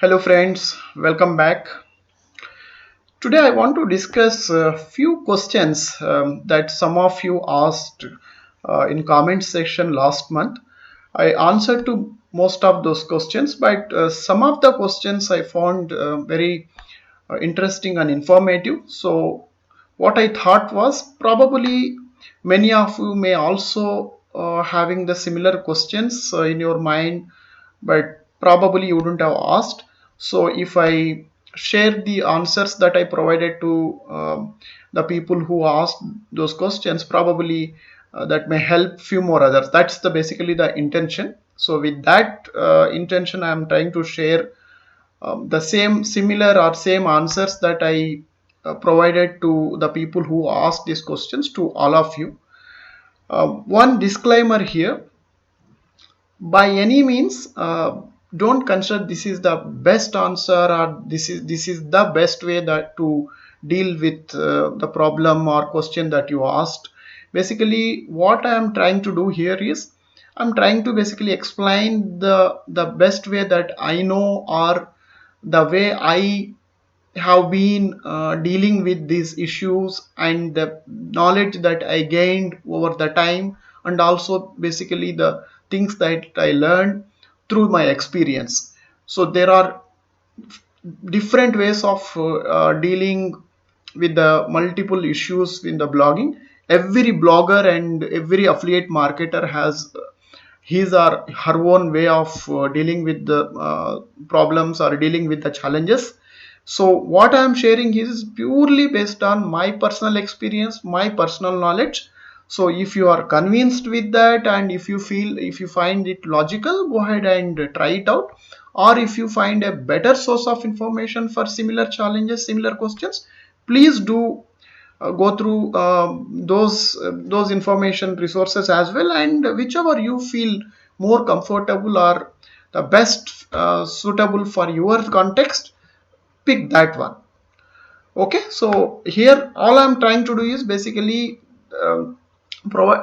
Hello friends, welcome back. Today I want to discuss a few questions that some of you asked in comment section last month. I answered to most of those questions, but some of the questions I found very interesting and informative. So what I thought was probably many of you may also having the similar questions in your mind, but probably you wouldn't have asked. So if I share the answers that I provided to the people who asked those questions, probably that may help few more others. That's the basically the intention. So with that intention, I am trying to share the same similar or same answers that I provided to the people who asked these questions to all of you. One disclaimer here: by any means, don't consider this is the best answer or this is the best way that to deal with the problem or question that you asked. Basically, what I am trying to do here is I'm trying to basically explain the best way that I know, or the way I have been dealing with these issues, and the knowledge that I gained over the time, and also basically the things that I learned through my experience. So there are different ways of dealing with the multiple issues in the blogging. Every blogger and every affiliate marketer has his or her own way of dealing with the problems or dealing with the challenges. So what I am sharing is purely based on my personal experience, my personal knowledge. So if you are convinced with that, and if you find it logical, go ahead and try it out. Or if you find a better source of information for similar challenges, similar questions, please do go through those information resources as well, and whichever you feel more comfortable or the best suitable for your context, pick that one. Okay, so here all I'm trying to do is basically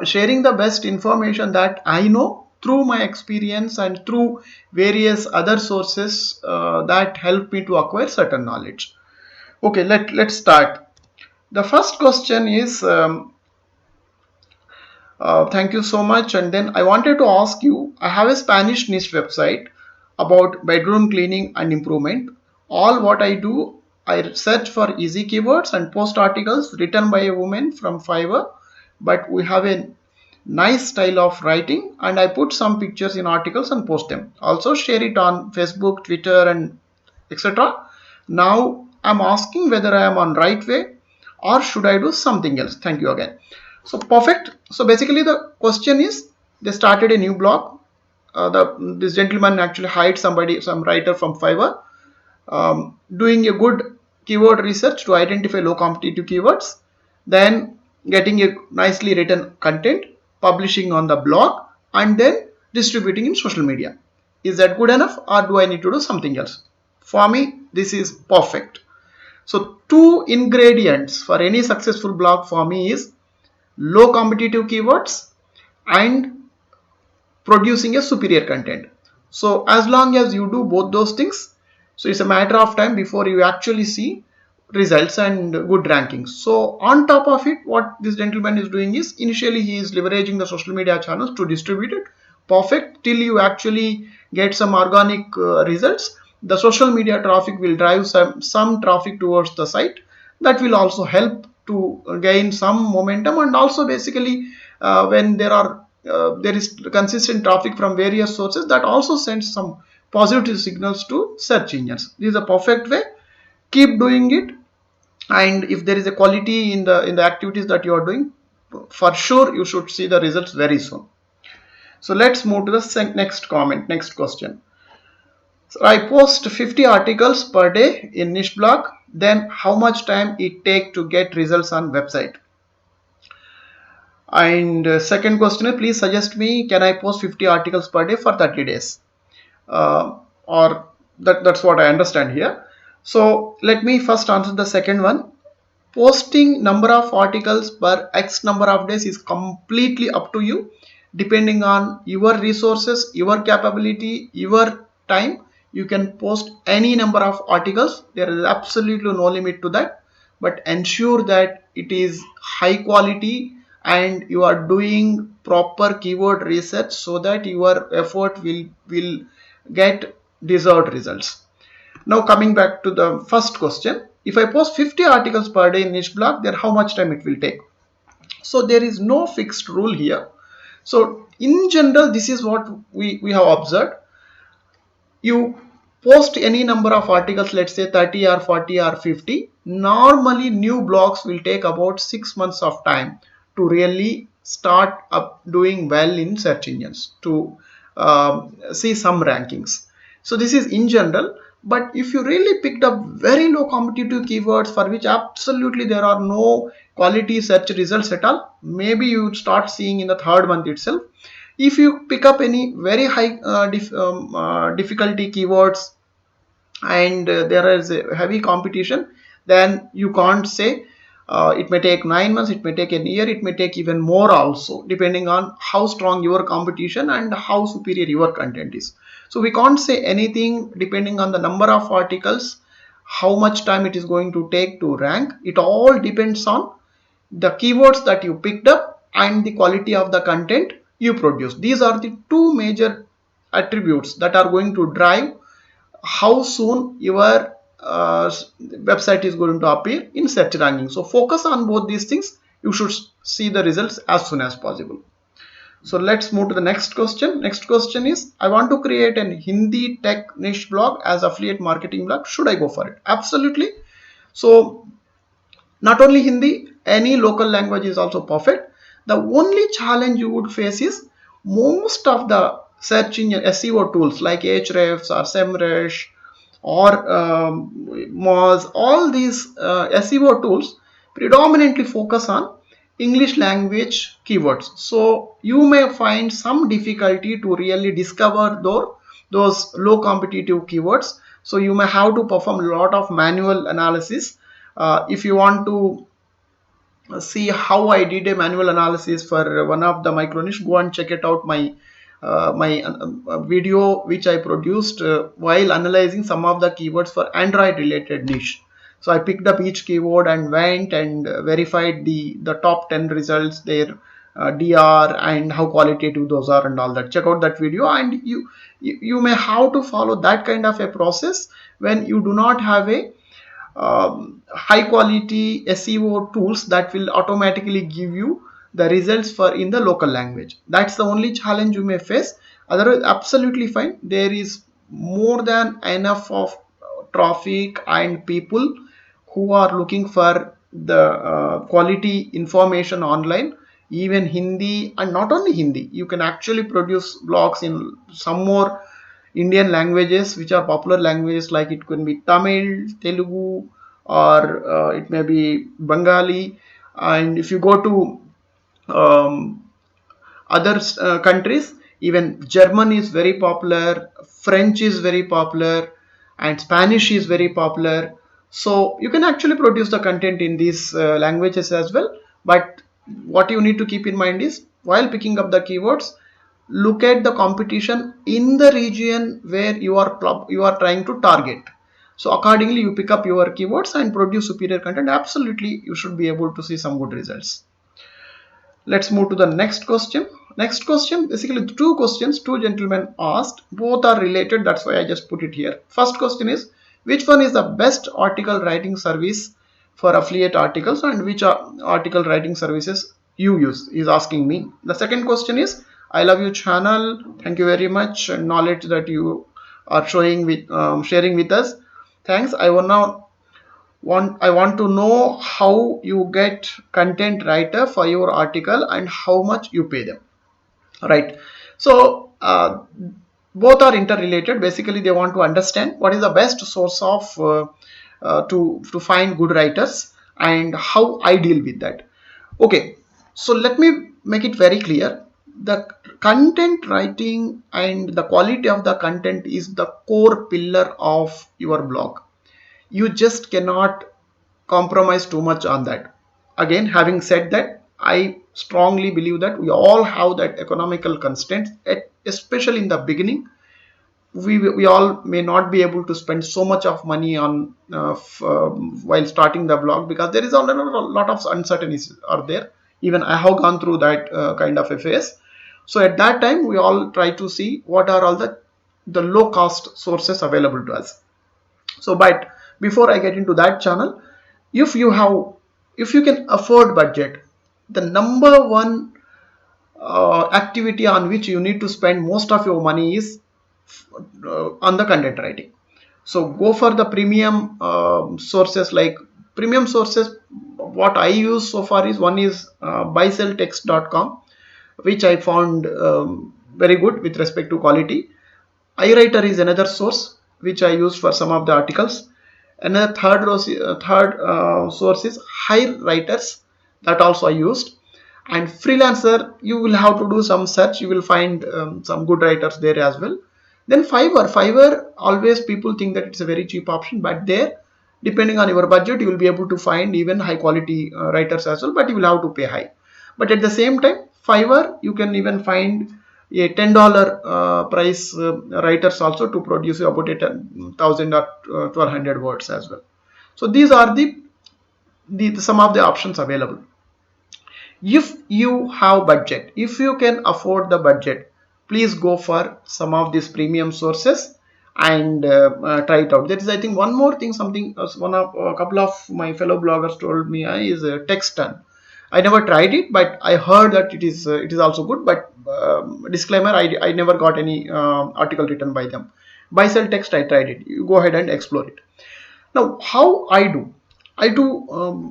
sharing the best information that I know through my experience and through various other sources that help me to acquire certain knowledge. Okay, let's start. The first question is thank you so much. And then I wanted to ask you, I have a Spanish niche website about bedroom cleaning and improvement. All what I do, I search for easy keywords and post articles written by a woman from Fiverr. But we have a nice style of writing, and I put some pictures in articles and post them. Also share it on Facebook, Twitter, and etc. Now I'm asking whether I am on right way or should I do something else. Thank you again. So perfect. So basically the question is, they started a new blog. This gentleman actually hired some writer from Fiverr, doing a good keyword research to identify low competitive keywords, then getting a nicely written content, publishing on the blog, and then distributing in social media. Is that good enough, or do I need to do something else? For me, this is perfect. So two ingredients for any successful blog for me is low competitive keywords and producing a superior content. So as long as you do both those things, so it's a matter of time before you actually see results and good rankings. So on top of it, what this gentleman is doing is, initially he is leveraging the social media channels to distribute it. Perfect. Till you actually get some organic results, the social media traffic will drive some traffic towards the site. That will also help to gain some momentum, and also basically when there is consistent traffic from various sources, that also sends some positive signals to search engines. This is a perfect way. Keep doing it, and if there is a quality in the activities that you are doing, for sure you should see the results very soon. So let's move to the next question. So I post 50 articles per day in niche blog, then how much time it take to get results on website? And second question is, please suggest me, can I post 50 articles per day for 30 days? Or that's what I understand here. So let me first answer the second one. Posting number of articles per X number of days is completely up to you, depending on your resources, your capability, your time. you can post any number of articles. There is absolutely no limit to that, but ensure that it is high quality and you are doing proper keyword research so that your effort will get deserved results. Now coming back to the first question, if I post 50 articles per day in niche blog, then how much time it will take? So there is no fixed rule here. So in general, this is what we have observed. You post any number of articles, let's say 30 or 40 or 50. Normally new blogs will take about 6 months of time to really start up doing well in search engines, to see some rankings. So this is in general. But if you really picked up very low competitive keywords for which absolutely there are no quality search results at all, maybe you start seeing in the third month itself. If you pick up any very high difficulty keywords and there is a heavy competition, then you can't say. It may take 9 months, it may take a year, it may take even more also, depending on how strong your competition and how superior your content is. So we can't say anything depending on the number of articles, how much time it is going to take to rank. It all depends on the keywords that you picked up and the quality of the content you produce. These are the two major attributes that are going to drive how soon your website is going to appear in search ranking. So focus on both these things. You should see the results as soon as possible. So let's move to the next question. Next question is, I want to create an Hindi tech niche blog as affiliate marketing blog. Should I go for it? Absolutely. So not only Hindi, any local language is also perfect. The only challenge you would face is most of the search engine SEO tools like Ahrefs or SEMrush or Moz, all these SEO tools predominantly focus on English language keywords. So you may find some difficulty to really discover those low competitive keywords. So you may have to perform a lot of manual analysis. If you want to see how I did a manual analysis for one of the micro niche, go and check it out, my video which I produced while analyzing some of the keywords for Android related niche. So I picked up each keyword and went and verified the top 10 results, their DR and how qualitative those are and all that. Check out that video, and you may have to follow that kind of a process when you do not have a high quality SEO tools that will automatically give you the results for in the local language. That's the only challenge you may face. Otherwise, absolutely fine. There is more than enough of traffic and people who are looking for the quality information online. Even Hindi, and not only Hindi, you can actually produce blogs in some more Indian languages which are popular languages, like it could be Tamil, Telugu, or it may be Bengali. And if you go to other countries, even German is very popular, French is very popular, and Spanish is very popular. So you can actually produce the content in these languages as well. But what you need to keep in mind is, while picking up the keywords, look at the competition in the region where you are trying to target. So accordingly, you pick up your keywords and produce superior content. Absolutely, you should be able to see some good results. Let's move to the next question. Next question, basically two questions two gentlemen asked. Both are related, that's why I just put it here. First question is, which one is the best article writing service for affiliate articles, and which article writing services you use, is asking me. The second question is, I love you channel, thank you very much, knowledge that you are showing with sharing with us. Thanks. I want to know how you get content writer for your article and how much you pay them. Right. So both are interrelated. Basically, they want to understand what is the best source of to find good writers and how I deal with that. Okay. So let me make it very clear. The content writing and the quality of the content is the core pillar of your blog. You just cannot compromise too much on that. Again, having said that, I strongly believe that we all have that economical constraints, especially in the beginning. we all may not be able to spend so much of money on while starting the blog, because there is a lot of uncertainties are there. Even I have gone through that kind of a phase. So at that time we all try to see what are all the low cost sources available to us. So but before I get into that channel, if you can afford budget, the number one activity on which you need to spend most of your money is on the content writing. So go for the premium sources. Like premium sources, what I use so far is, one is buyselltext.com, which I found very good with respect to quality. iWriter is another source which I use for some of the articles. Another third source is HireWriters, that also I used. And Freelancer, you will have to do some search, you will find some good writers there as well. Then Fiverr, always people think that it's a very cheap option, but there, depending on your budget, you will be able to find even high quality writers as well, but you will have to pay high. But at the same time, Fiverr, you can even find a $10 price writers also to produce about 1,000 or 1,200 words as well. So these are the some of the options available. If you have budget, if you can afford the budget, please go for some of these premium sources and try it out. There is, I think, one more thing, something a couple of my fellow bloggers told me is Texton. I never tried it, but I heard that it is also good. But disclaimer, I never got any article written by them. Buy Sell Text, I tried it. You go ahead and explore it. Now, how I do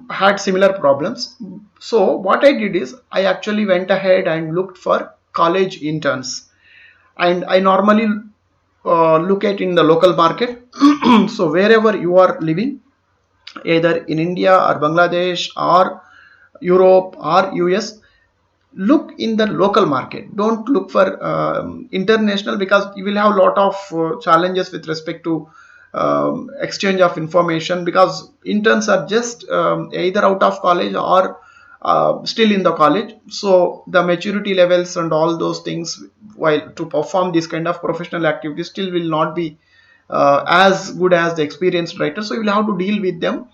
had similar problems. So what I did is, I actually went ahead and looked for college interns, and I normally look at in the local market. So wherever you are living, either in India or Bangladesh or Europe or US, look in the local market. Don't look for international, because you will have a lot of challenges with respect to exchange of information, because interns are just either out of college or still in the college. So the maturity levels and all those things, while to perform this kind of professional activities, still will not be as good as the experienced writer. So you will have to deal with them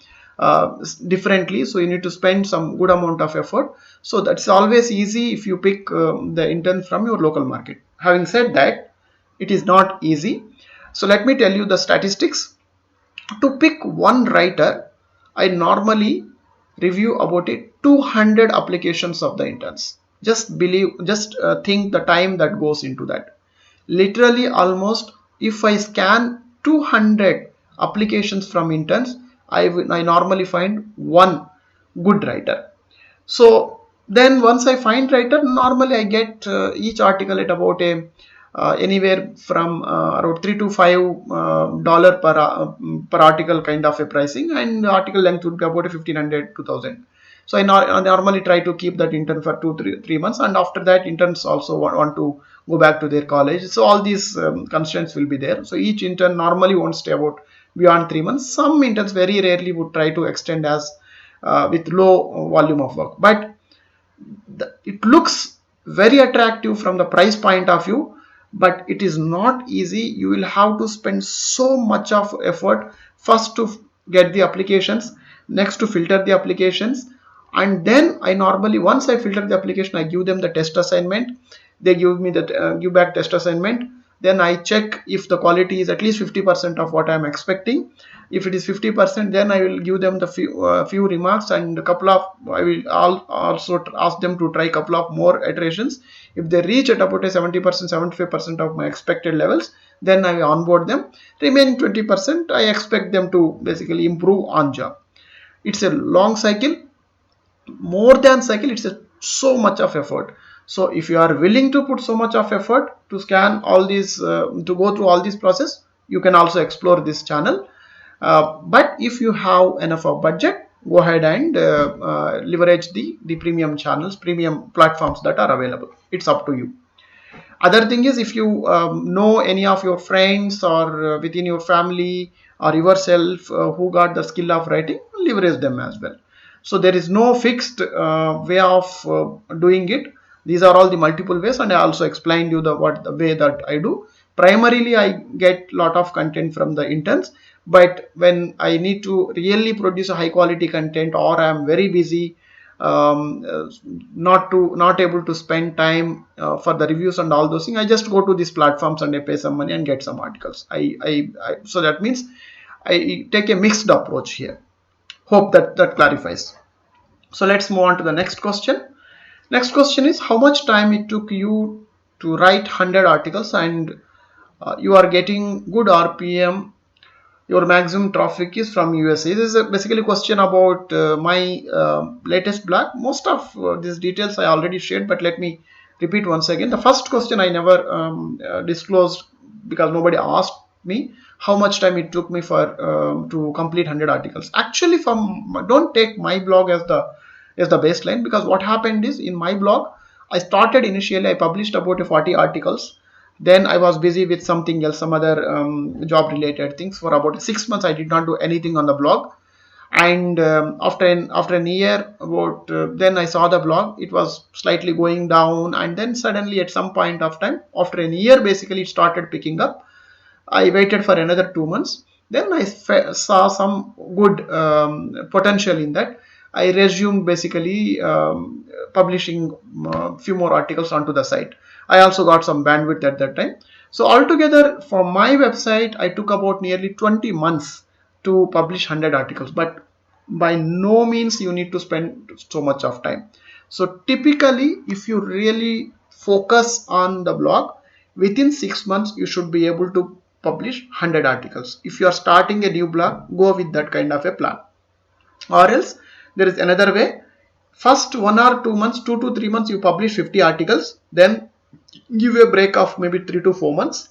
differently. So you need to spend some good amount of effort. So that's always easy if you pick the intern from your local market. Having said that, it is not easy. So let me tell you the statistics. To pick one writer, I normally review about 200 applications of the interns. Just think the time that goes into that. Literally, almost, if I scan 200 applications from interns, I normally find one good writer. So then once I find writer, normally I get each article at about anywhere from around $3 to $5 per article kind of a pricing, and the article length would be about 1,500 to 2,000. So I normally try to keep that intern for 3 months, and after that interns also want to go back to their college. So all these constraints will be there. So each intern normally won't stay about beyond 3 months. Some interns very rarely would try to extend as with low volume of work, but it looks very attractive from the price point of view, but it is not easy. You will have to spend so much of effort, first to get the applications, next to filter the applications, and then I normally, once I filter the application, I give them the test assignment. They give me the give back test assignment. Then I check if the quality is at least 50% of what I am expecting. If it is 50%, then I will give them the few remarks, and a couple of, I will also ask them to try a couple of more iterations. If they reach at about a 70%, 75% of my expected levels, then I will onboard them. Remaining 20%, I expect them to basically improve on job. It's a long cycle, more than cycle. It's so much of effort. So if you are willing to put so much of effort to scan all these, to go through all this process, you can also explore this channel. But if you have enough of budget, go ahead and leverage the premium channels, premium platforms that are available. It's up to you. Other thing is, if you know any of your friends or within your family or yourself who got the skill of writing, leverage them as well. So there is no fixed way of doing it. These are all the multiple ways, and I also explained you the way that I do. Primarily I get lot of content from the interns, but when I need to really produce a high quality content, or I am very busy, um, uh, not able to spend time for the reviews and all those things, I just go to these platforms and I pay some money and get some articles. So that means I take a mixed approach here. Hope that clarifies. So let's move on to the next question. Next question is, how much time it took you to write 100 articles, and you are getting good RPM, your maximum traffic is from USA. This is basically a question about my latest blog. Most of these details I already shared, but let me repeat once again. The first question I never disclosed because nobody asked me how much time it took me for to complete 100 articles. Actually, from don't take my blog as the baseline, because what happened is, in my blog I started initially, I published about 40 articles. Then I was busy with something else, some other job related things. For about 6 months I did not do anything on the blog. And after an year about, then I saw the blog, it was slightly going down, and then suddenly at some point of time, after a year, basically it started picking up. I waited for another 2 months. Then I saw some good potential in that. I resumed basically publishing a few more articles onto the site. I also got some bandwidth at that time. So altogether, for my website, I took about nearly 20 months to publish 100 articles. But by no means you need to spend so much of time. So typically, if you really focus on the blog, within 6 months you should be able to publish 100 articles. If you are starting a new blog, go with that kind of a plan. Or else there is another way. First 1 or 2 months, 2 to 3 months, you publish 50 articles, then give a break of maybe 3 to 4 months.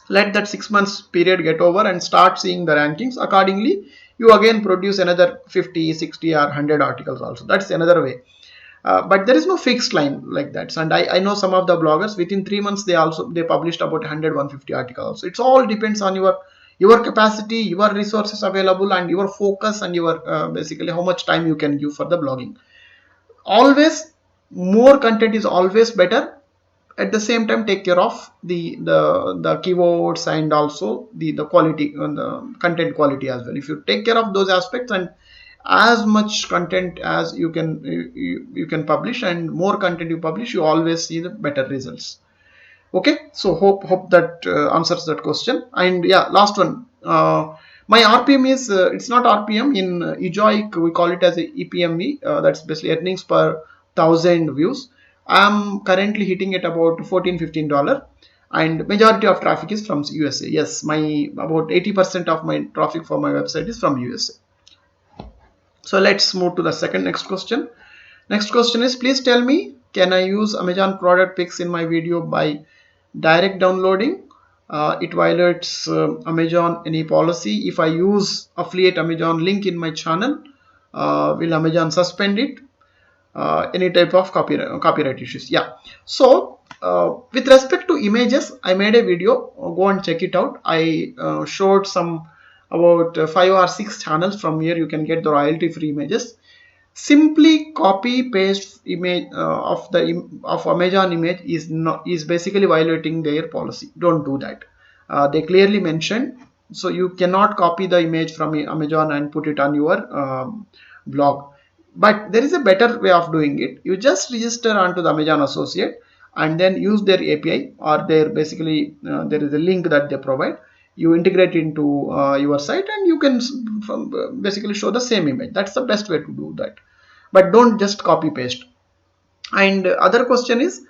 Let that 6 months period get over and start seeing the rankings. Accordingly, you again produce another 50, 60 or 100 articles also. That's another way. But there is no fixed line like that. And I know some of the bloggers, within 3 months they published about 100, 150 articles. It all depends on your capacity, your resources available, and your focus, and your basically how much time you can give for the blogging. Always more content is always better. At the same time, take care of the keywords, and also the quality and the content quality as well. If you take care of those aspects, and as much content as you can publish, and more content you publish, you always see the better results. Okay, so hope that answers that question. And yeah, last one, my RPM is it's not RPM in eJoic, we call it as a EPMV. That's basically earnings per 1,000 views. I'm currently hitting at about $14-15, and majority of traffic is from USA. Yes, my about 80% of my traffic for my website is from USA. So let's move to the next question. Next question is, please tell me, can I use Amazon product pics in my video by direct downloading? It violates Amazon any policy. If I use affiliate Amazon link in my channel, will Amazon suspend it? Any type of copyright issues? Yeah. So with respect to images, I made a video. Go and check it out. I showed some about 5 or 6 channels. From here you can get the royalty free images. Simply copy paste image of Amazon image is basically violating their policy. Don't do that. They clearly mentioned, so you cannot copy the image from Amazon and put it on your blog. But there is a better way of doing it. You just register onto the Amazon Associate and then use their API, or their basically there is a link that they provide. You integrate into your site, and you can basically show the same image. That's the best way to do that. But don't just copy paste. And other question is,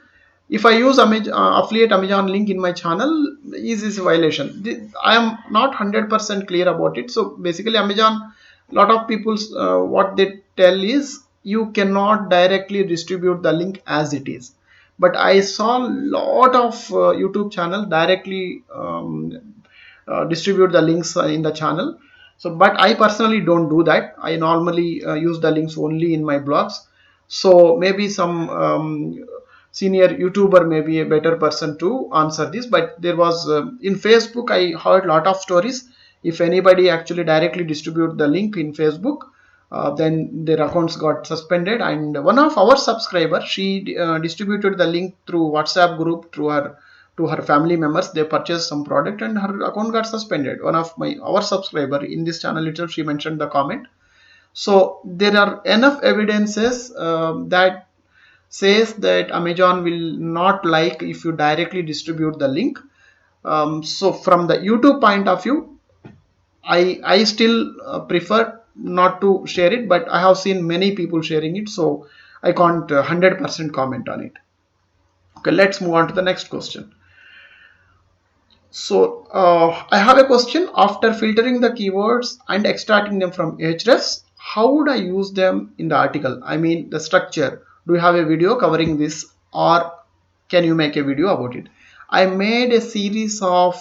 if I use affiliate Amazon link in my channel, is this a violation? I am not 100% clear about it. So basically Amazon, lot of people what they tell is, you cannot directly distribute the link as it is. But I saw a lot of YouTube channel directly distribute the links in the channel. So but I personally don't do that. I normally use the links only in my blogs. So maybe some senior YouTuber may be a better person to answer this. But there was in Facebook, I heard a lot of stories. If anybody actually directly distribute the link in Facebook, then their accounts got suspended. And one of our subscribers, she distributed the link through WhatsApp group, through her to her family members. They purchased some product and her account got suspended. One of our subscriber in this channel itself, she mentioned the comment. So there are enough evidences that says that Amazon will not like if you directly distribute the link. So from the YouTube point of view, I still prefer not to share it, but I have seen many people sharing it, so I can't 100% comment on it. Okay, let's move on to the next question. So I have a question. After filtering the keywords and extracting them from Ahrefs, how would I use them in the article? I mean the structure. Do you have a video covering this, or can you make a video about it? I made a series of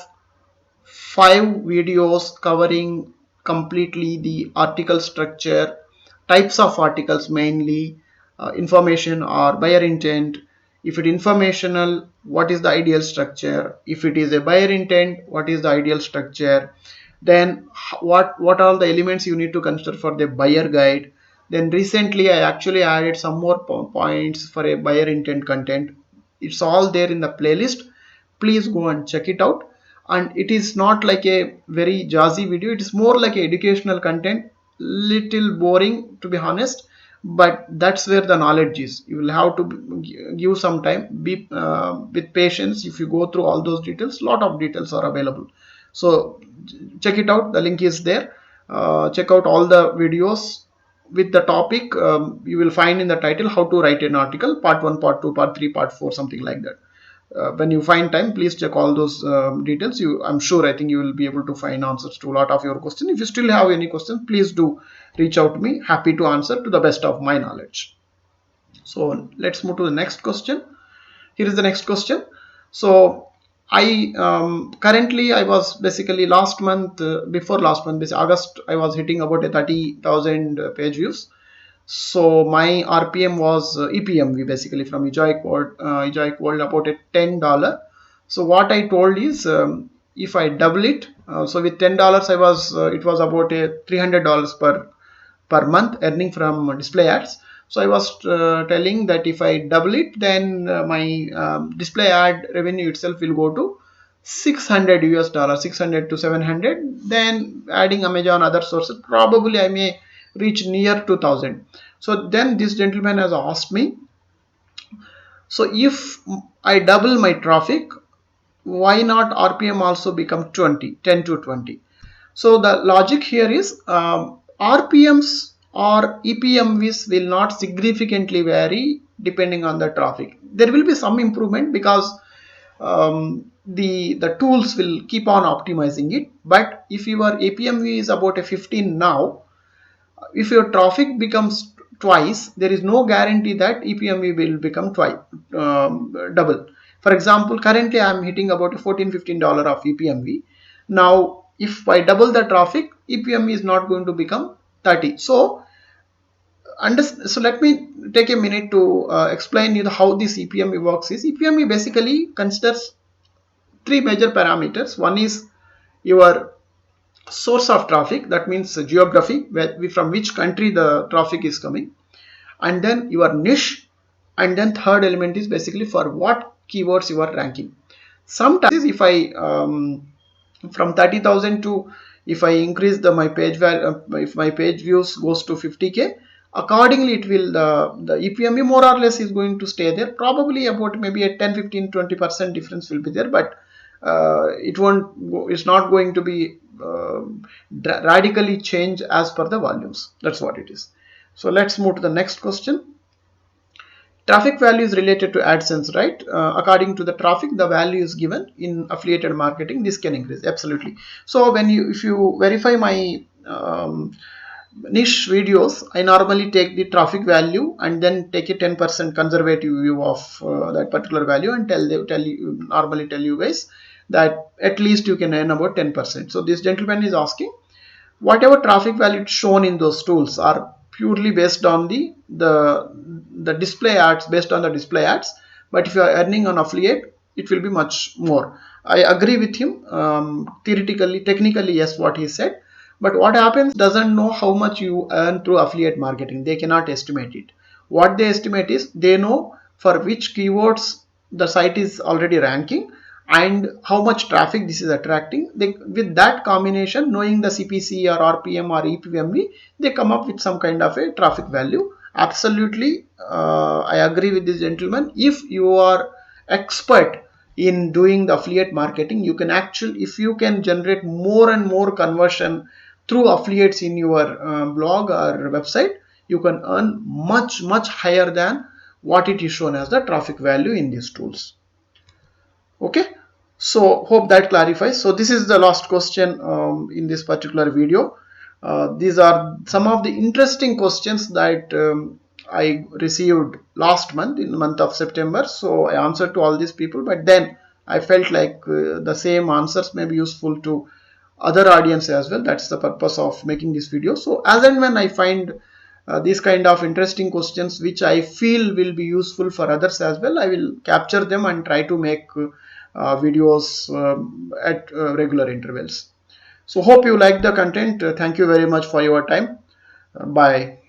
5 videos covering completely the article structure, types of articles mainly, information or buyer intent. If it informational, what is the ideal structure? If it is a buyer intent, what is the ideal structure? Then what are the elements you need to consider for the buyer guide? Then recently I actually added some more points for a buyer intent content. It's all there in the playlist. Please go and check it out. And it is not like a very jazzy video, it is more like a educational content, little boring to be honest, but that's where the knowledge is. You will have to give some time, be with patience. If you go through all those details, lot of details are available, so check it out. The link is there. Check out all the videos with the topic. You will find in the title how to write an article, part 1, part 2, part 3, part 4, something like that. When you find time, please check all those details. I'm sure, I think you will be able to find answers to a lot of your questions. If you still have any questions, please do reach out to me. Happy to answer to the best of my knowledge. So let's move to the next question. Here is the next question. So I currently, I was basically last month, before last month, this August, I was hitting about a 30,000 page views. So my RPM was EPMV basically from Ejoic World about a $10. So what I told is, if I double it, so with $10 I was it was about a $300 per month earning from display ads. So I was telling that if I double it, then my display ad revenue itself will go to $600 US, 600 to 700. Then adding Amazon other sources, probably I may reach near 2000. So then this gentleman has asked me, so if I double my traffic, why not RPM also become 10 to 20? So the logic here is, RPMs or EPMVs will not significantly vary depending on the traffic. There will be some improvement because the tools will keep on optimizing it. But if your APMV is about a 15 now, if your traffic becomes twice, there is no guarantee that EPMV will become double. For example, currently I am hitting about $14-15 of EPMV. Now if I double the traffic, EPMV is not going to become 30. So let me take a minute to explain you how this EPMV works. EPMV basically considers 3 major parameters. One is your source of traffic, that means geography, from which country the traffic is coming, and then your niche, and then third element is basically for what keywords you are ranking. Sometimes if I from 30,000 to, if I increase my page value, if my page views goes to 50k, accordingly it will, the EPMV more or less is going to stay there. Probably about maybe a 10, 15, 20% difference will be there, but it's not going to be radically change as per the volumes. That's what it is. So let's move to the next question. Traffic value is related to AdSense, right? According to the traffic, the value is given in affiliated marketing. This can increase, absolutely. So if you verify my niche videos, I normally take the traffic value and then take a 10% conservative view of that particular value, and normally tell you guys that at least you can earn about 10%. So this gentleman is asking, whatever traffic value shown in those tools are purely based on the display ads, based on the display ads. But if you are earning on affiliate, it will be much more. I agree with him. Theoretically, technically, yes, what he said. But what happens, doesn't know how much you earn through affiliate marketing. They cannot estimate it. What they estimate is, they know for which keywords the site is already ranking, and how much traffic this is attracting. With that combination, knowing the CPC or RPM or EPMV, they come up with some kind of a traffic value. Absolutely, I agree with this gentleman. If you are expert in doing the affiliate marketing, you can actually, if you can generate more and more conversion through affiliates in your blog or website, you can earn much higher than what it is shown as the traffic value in these tools. Okay, so hope that clarifies. So this is the last question in this particular video. These are some of the interesting questions that I received last month, in the month of September. So I answered to all these people, but then I felt like the same answers may be useful to other audience as well. That's the purpose of making this video. So as and when I find these kind of interesting questions which I feel will be useful for others as well, I will capture them and try to make videos at regular intervals. So hope you like the content. Thank you very much for your time. Bye.